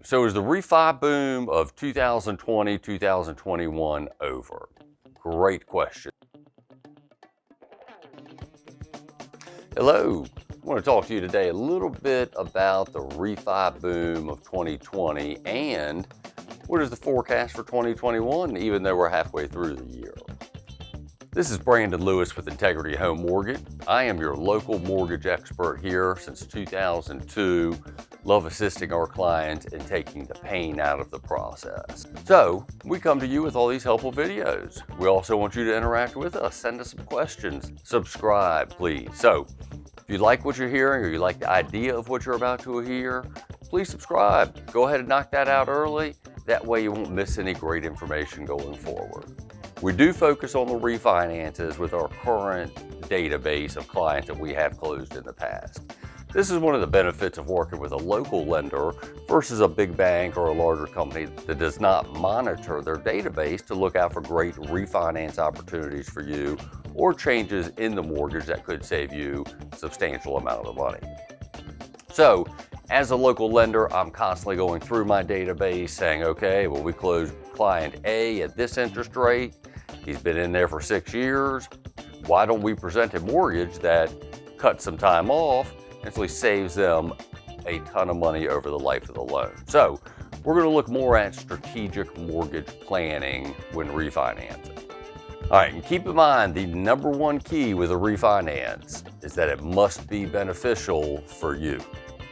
So is the refi boom of 2020, 2021 over? Great question. Hello, I want to talk to you today a little bit about the refi boom of 2020 and what is the forecast for 2021, even though we're halfway through the year. This is Brandon Lewis with Integrity Home Mortgage. I am your local mortgage expert here since 2002. Love assisting our clients in taking the pain out of the process. So we come to you with all these helpful videos. We also want you to interact with us. Send us some questions. Subscribe, please. So if you like what you're hearing or you like the idea of what you're about to hear, please subscribe. Go ahead and knock that out early. That way you won't miss any great information going forward. We do focus on the refinances with our current database of clients that we have closed in the past. This is one of the benefits of working with a local lender versus a big bank or a larger company that does not monitor their database to look out for great refinance opportunities for you or changes in the mortgage that could save you a substantial amount of money. So, as a local lender, I'm constantly going through my database saying, okay, well, we closed client A at this interest rate. He's been in there for 6 years. Why don't we present a mortgage that cuts some time off and actually saves them a ton of money over the life of the loan? So we're going to look more at strategic mortgage planning when refinancing. All right, and keep in mind, the number one key with a refinance is that it must be beneficial for you,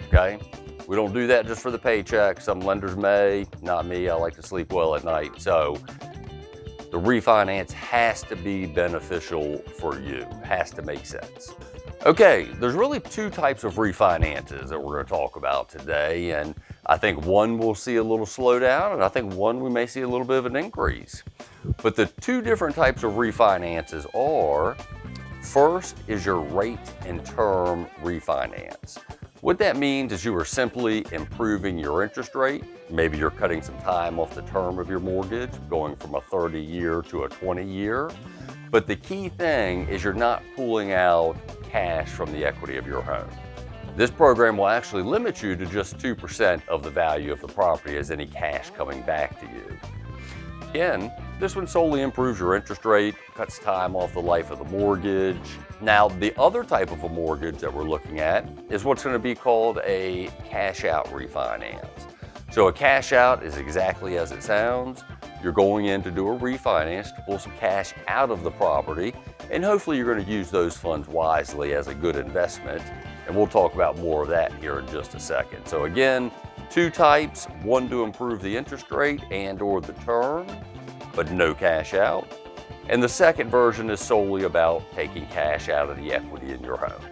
okay? We don't do that just for the paycheck. Some lenders may, not me. I like to sleep well at night. So the refinance has to be beneficial for you, has to make sense. Okay, there's really two types of refinances that we're going to talk about today, and I think one will see a little slowdown, and I think one we may see a little bit of an increase. But the two different types of refinances are, first is your rate and term refinance. What that means is you are simply improving your interest rate. Maybe you're cutting some time off the term of your mortgage, going from a 30-year to a 20-year. But the key thing is you're not pulling out cash from the equity of your home. This program will actually limit you to just 2% of the value of the property as any cash coming back to you. Again, this one solely improves your interest rate, cuts time off the life of the mortgage. Now, the other type of a mortgage that we're looking at is what's going to be called a cash out refinance. So a cash out is exactly as it sounds. You're going in to do a refinance to pull some cash out of the property, and hopefully you're going to use those funds wisely as a good investment. And we'll talk about more of that here in just a second. So again, two types, one to improve the interest rate and or the term, but no cash out. And the second version is solely about taking cash out of the equity in your home.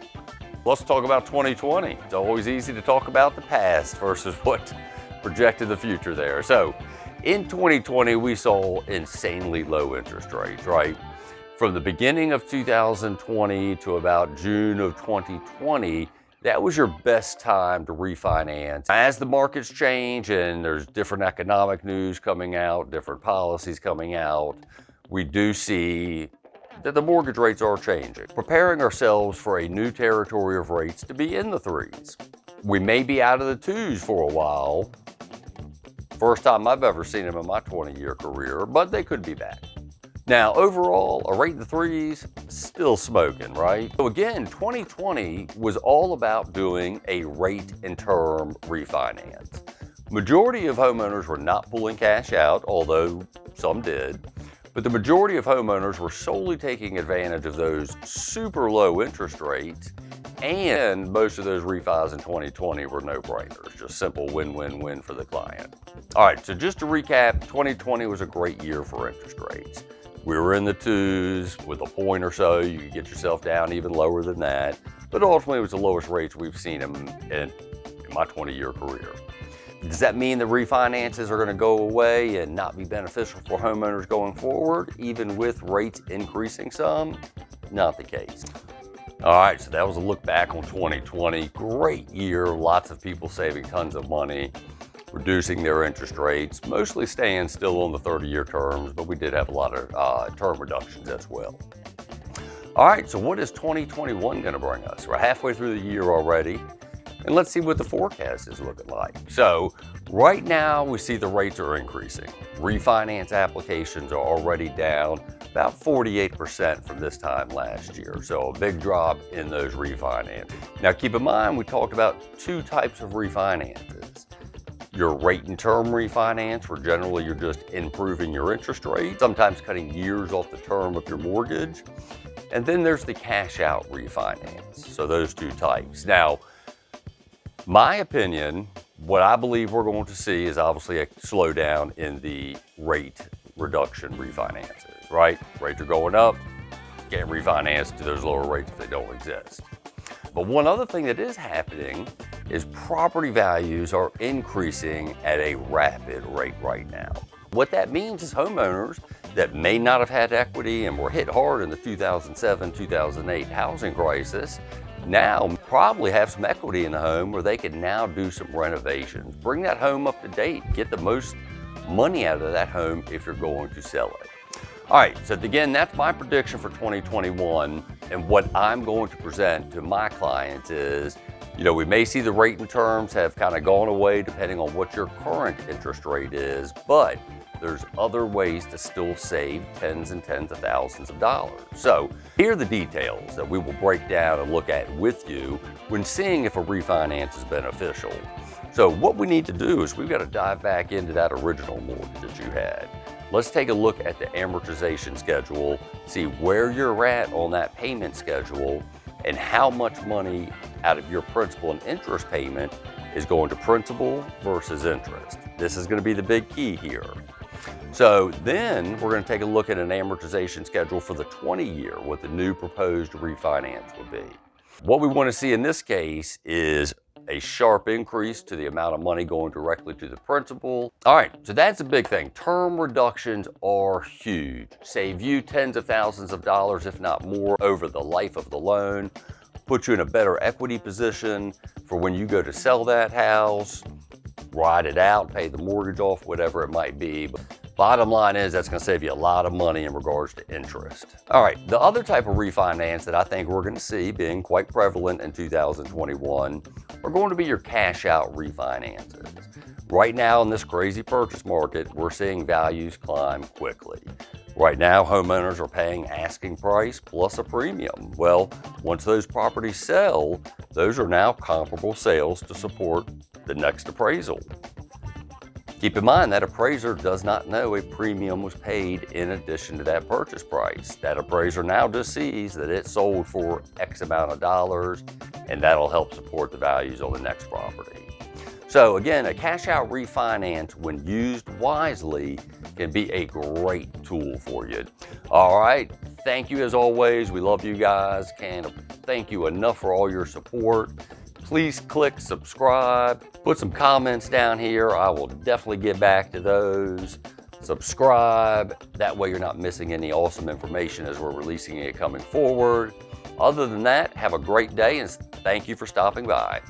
Let's talk about 2020. It's always easy to talk about the past versus what projected the future there. So in 2020, we saw insanely low interest rates, right? From the beginning of 2020 to about June of 2020, that was your best time to refinance. As the markets change and there's different economic news coming out, different policies coming out, we do see that the mortgage rates are changing. Preparing ourselves for a new territory of rates to be in the 3s. We may be out of the 2s for a while. First time I've ever seen them in my 20-year career, but they could be back. Now, overall, a rate in the 3s, still smoking, right? So again, 2020 was all about doing a rate and term refinance. Majority of homeowners were not pulling cash out, although some did. But the majority of homeowners were solely taking advantage of those super low interest rates, and most of those refis in 2020 were no-brainers, just simple win-win-win for the client. All right, so just to recap, 2020 was a great year for interest rates. We were in the 2s with a point or so. You could get yourself down even lower than that, but ultimately it was the lowest rates we've seen in my 20-year career. Does that mean the refinances are going to go away and not be beneficial for homeowners going forward, even with rates increasing some? Not the case. All right, so that was a look back on 2020. Great year, lots of people saving tons of money. reducing their interest rates, mostly staying still on the 30-year terms, but we did have a lot of term reductions as well. All right, so what is 2021 going to bring us? We're halfway through the year already, and let's see what the forecast is looking like. So right now we see the rates are increasing. Refinance applications are already down about 48% from this time last year. So a big drop in those refinances. Now keep in mind, we talked about two types of refinances. Your rate and term refinance, where generally you're just improving your interest rate, sometimes cutting years off the term of your mortgage. And then there's the cash out refinance. So those two types. Now, my opinion, what I believe we're going to see is obviously a slowdown in the rate reduction refinances, right? Rates are going up, can't refinance to those lower rates if they don't exist. But one other thing that is happening is property values are increasing at a rapid rate right now. What that means is homeowners that may not have had equity and were hit hard in the 2007-2008 housing crisis now probably have some equity in the home where they can now do some renovations, bring that home up to date, get the most money out of that home if you're going to sell it. All right, so again, that's my prediction for 2021, and what I'm going to present to my clients is, we may see the rate and terms have kind of gone away depending on what your current interest rate is, but there's other ways to still save tens and tens of thousands of dollars. So here are the details that we will break down and look at with you when seeing if a refinance is beneficial. So what we need to do is we've got to dive back into that original mortgage that you had. Let's take a look at the amortization schedule, see where you're at on that payment schedule, and how much money out of your principal and interest payment is going to principal versus interest. This is going to be the big key here. So then we're going to take a look at an amortization schedule for the 20-year, what the new proposed refinance would be. What we want to see in this case is a sharp increase to the amount of money going directly to the principal. All right, so that's a big thing. Term reductions are huge. Save you tens of thousands of dollars, if not more, over the life of the loan. Put you in a better equity position for when you go to sell that house, ride it out, pay the mortgage off, whatever it might be. But bottom line is that's going to save you a lot of money in regards to interest. All right, the other type of refinance that I think we're going to see being quite prevalent in 2021 are going to be your cash out refinances. Right now in this crazy purchase market, we're seeing values climb quickly. Right now, homeowners are paying asking price plus a premium. Well, once those properties sell, those are now comparable sales to support the next appraisal. Keep in mind that appraiser does not know a premium was paid in addition to that purchase price. That appraiser now just sees that it sold for X amount of dollars, and that'll help support the values on the next property. So again, a cash out refinance, when used wisely, can be a great tool for you. All right, thank you as always. We love you guys. Can't thank you enough for all your support. Please click subscribe, put some comments down here. I will definitely get back to those. Subscribe, that way you're not missing any awesome information as we're releasing it coming forward. Other than that, have a great day and thank you for stopping by.